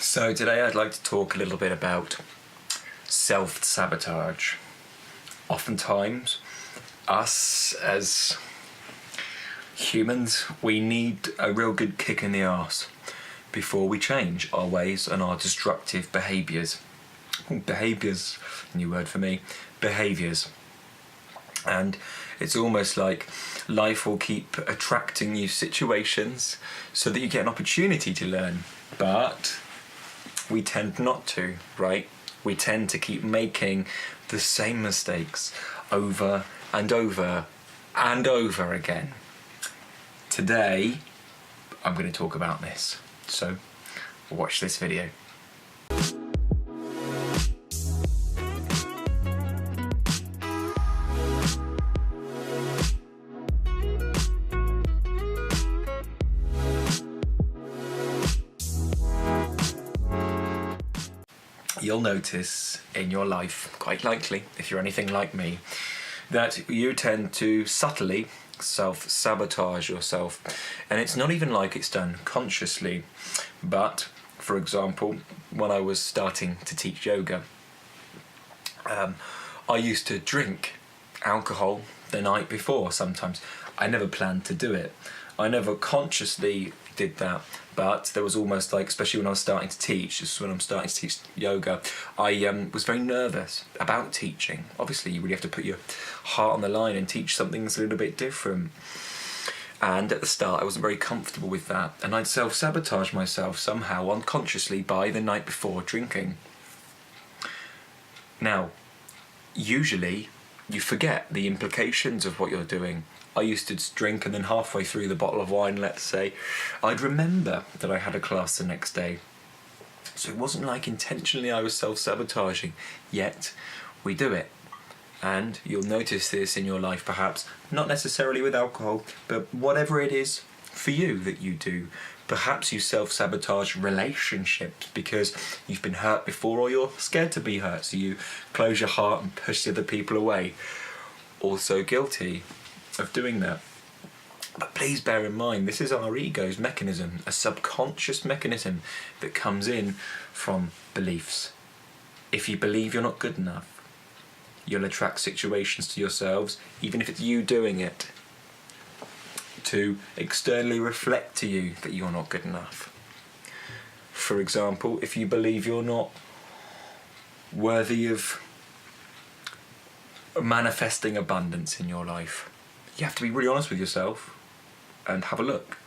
So today I'd like to talk a little bit about self-sabotage. Oftentimes, us as humans, we need a real good kick in the arse before we change our ways and our destructive behaviours. Behaviours, new word for me, behaviours. And it's almost like life will keep attracting new situations so that you get an opportunity to learn. But we tend not to, right? We tend to keep making the same mistakes over and over and over again. Today, I'm going to talk about this. So, watch this video. You'll notice in your life, quite likely, if you're anything like me, that you tend to subtly self-sabotage yourself. And it's not even like it's done consciously. But, for example, when I was starting to teach yoga, I used to drink alcohol the night before sometimes. I never planned to do it. I never consciously did that, but there was almost like, especially when I was starting to teach, just when I'm starting to teach yoga, I was very nervous about teaching. Obviously, you really have to put your heart on the line and teach something that's a little bit different. And at the start, I wasn't very comfortable with that, and I'd self-sabotage myself somehow unconsciously by the night before drinking. Now, usually, you forget the implications of what you're doing. I used to drink and then halfway through the bottle of wine, let's say, I'd remember that I had a class the next day. So it wasn't like intentionally I was self-sabotaging, yet we do it. And you'll notice this in your life perhaps, not necessarily with alcohol, but whatever it is for you that you do. Perhaps you self-sabotage relationships because you've been hurt before or you're scared to be hurt, so you close your heart and push the other people away. Also guilty of doing that. But please bear in mind, this is our ego's mechanism, a subconscious mechanism that comes in from beliefs. If you believe you're not good enough, you'll attract situations to yourselves, even if it's you doing it, to externally reflect to you that you're not good enough. For example, if you believe you're not worthy of manifesting abundance in your life, you have to be really honest with yourself and have a look.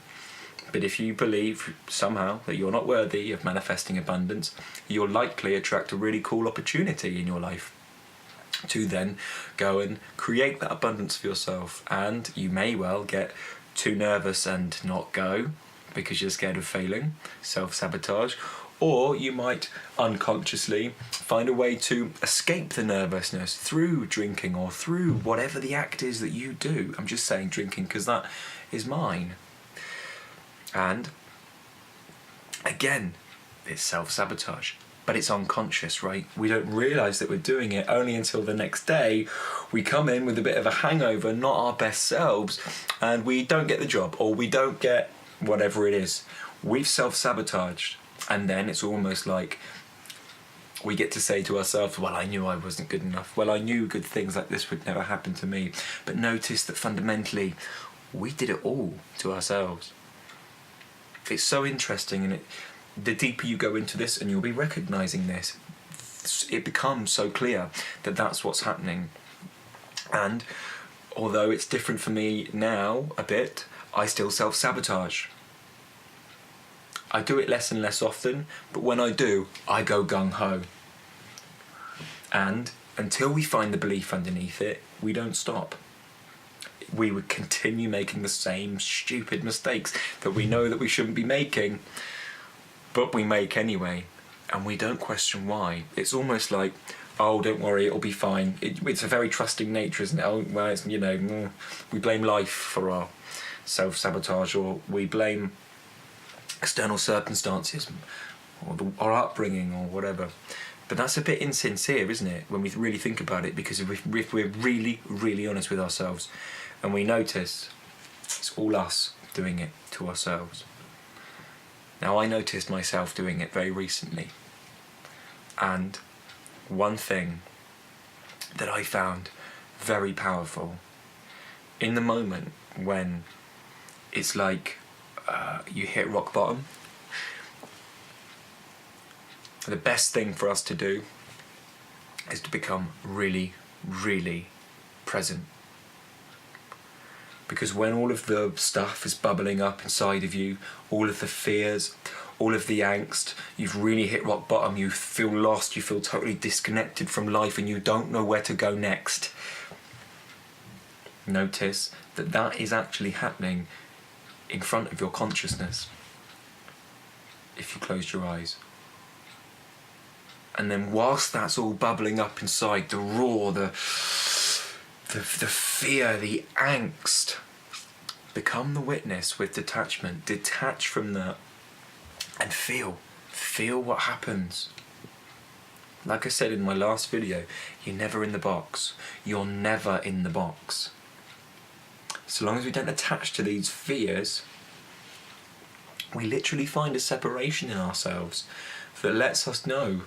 But if you believe somehow that you're not worthy of manifesting abundance, you'll likely attract a really cool opportunity in your life to then go and create that abundance for yourself. And you may well get too nervous and not go because you're scared of failing, self-sabotage. Or you might unconsciously find a way to escape the nervousness through drinking or through whatever the act is that you do. I'm just saying drinking because that is mine. And again, it's self-sabotage, but it's unconscious, right? We don't realise that we're doing it only until the next day. We come in with a bit of a hangover, not our best selves, and we don't get the job or we don't get whatever it is. We've self-sabotaged. And then it's almost like we get to say to ourselves, well, I knew I wasn't good enough. Well, I knew good things like this would never happen to me. But notice that fundamentally, we did it all to ourselves. It's so interesting, and the deeper you go into this, and you'll be recognising this, it becomes so clear that that's what's happening. And although it's different for me now a bit, I still self-sabotage. I do it less and less often, but when I do, I go gung-ho. And until we find the belief underneath it, we don't stop. We would continue making the same stupid mistakes that we know that we shouldn't be making, but we make anyway, and we don't question why. It's almost like, oh, don't worry, it'll be fine. It's a very trusting nature, isn't it? Oh, well, it's, we blame life for our self-sabotage, or we blame external circumstances or our upbringing or whatever. But that's a bit insincere, isn't it, when we really think about it? Because if we're really, really honest with ourselves and we notice it's all us doing it to ourselves. Now, I noticed myself doing it very recently, and one thing that I found very powerful in the moment when it's like you hit rock bottom, the best thing for us to do is to become really, really present. Because when all of the stuff is bubbling up inside of you, all of the fears, all of the angst, you've really hit rock bottom, you feel lost, you feel totally disconnected from life, and you don't know where to go next. Notice that that is actually happening in front of your consciousness if you close your eyes. And then whilst that's all bubbling up inside, the roar, the fear, the angst, become the witness with detachment. Detach from that and feel what happens. Like I said in my last video, you're never in the box. You're never in the box. So long as we don't attach to these fears, we literally find a separation in ourselves that lets us know.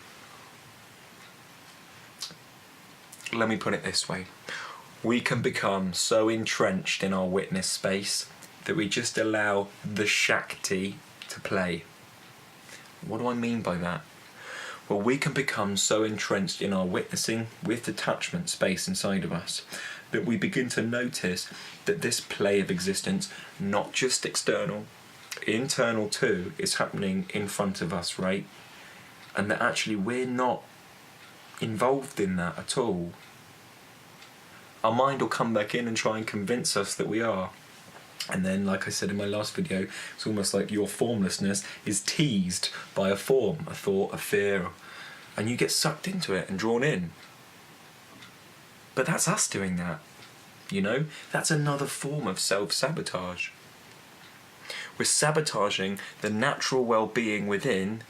Let me put it this way. We can become so entrenched in our witness space that we just allow the Shakti to play. What do I mean by that? Well, we can become so entrenched in our witnessing with detachment space inside of us that we begin to notice that this play of existence, not just external, internal too, is happening in front of us, right? And that actually we're not involved in that at all. Our mind will come back in and try and convince us that we are. And then, like I said in my last video, it's almost like your formlessness is teased by a form, a thought, a fear, and you get sucked into it and drawn in. But that's us doing that, you know? That's another form of self-sabotage. We're sabotaging the natural well-being within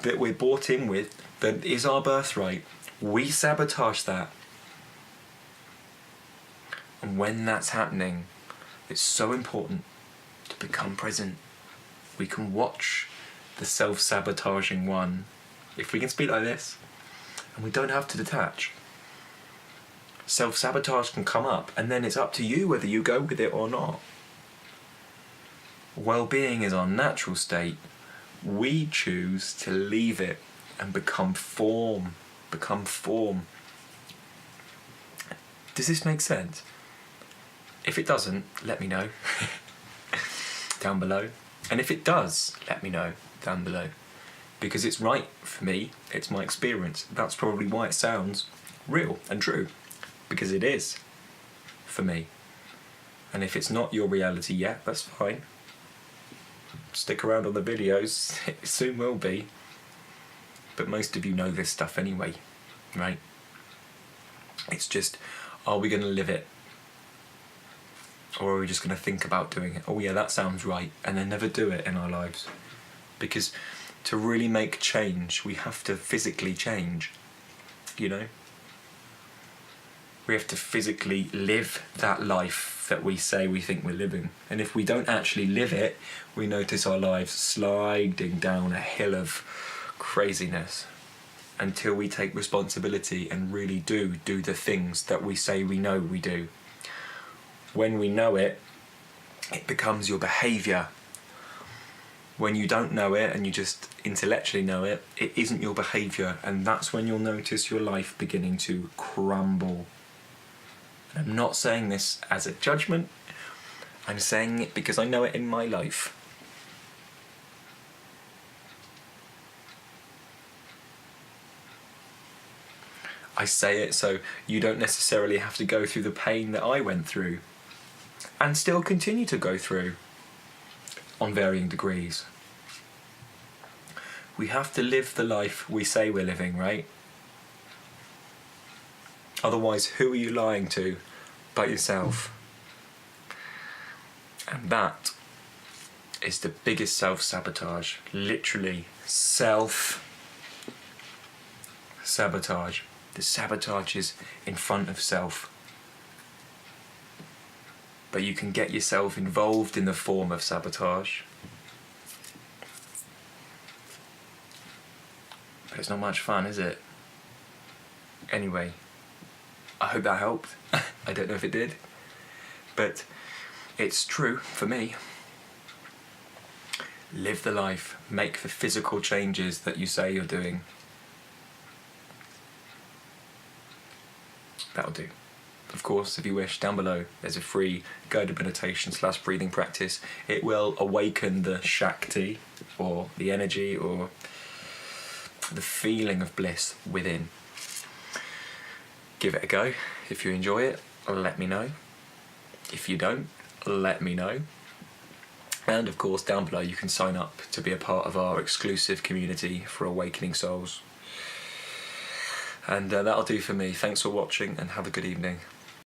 that we're brought in with, that is our birthright. We sabotage that. And when that's happening, it's so important to become present. We can watch the self-sabotaging one, if we can speak like this, and we don't have to detach. Self-sabotage can come up, and then it's up to you whether you go with it or not. Well-being is our natural state. We choose to leave it and become form. Does this make sense? If it doesn't, let me know down below. And if it does, let me know down below. Because it's right for me, it's my experience. That's probably why it sounds real and true. Because it is for me. And if it's not your reality yet, that's fine. Stick around on the videos, it soon will be. But most of you know this stuff anyway, right? It's just, are we going to live it? Or are we just going to think about doing it? Oh yeah, that sounds right, and then never do it in our lives. Because to really make change, we have to physically change, you know? We have to physically live that life that we say we think we're living. And if we don't actually live it, we notice our lives sliding down a hill of craziness until we take responsibility and really do the things that we say we know we do. When we know it, it becomes your behaviour. When you don't know it and you just intellectually know it, it isn't your behaviour, and that's when you'll notice your life beginning to crumble. And I'm not saying this as a judgment, I'm saying it because I know it in my life. I say it so you don't necessarily have to go through the pain that I went through, and still continue to go through on varying degrees. We have to live the life we say we're living, right? Otherwise, who are you lying to but yourself? And that is the biggest self-sabotage. Literally, self-sabotage. The sabotage is in front of self. But you can get yourself involved in the form of sabotage. but it's not much fun, is it? Anyway, I hope that helped. I don't know if it did, but it's true for me. Live the life, make the physical changes that you say you're doing. That'll do. Of course, if you wish, down below there's a free guided meditation / breathing practice. It will awaken the Shakti, or the energy, or the feeling of bliss within. Give it a go. If you enjoy it, let me know. If you don't, let me know. And of course, down below you can sign up to be a part of our exclusive community for awakening souls. And that'll do for me. Thanks for watching and have a good evening.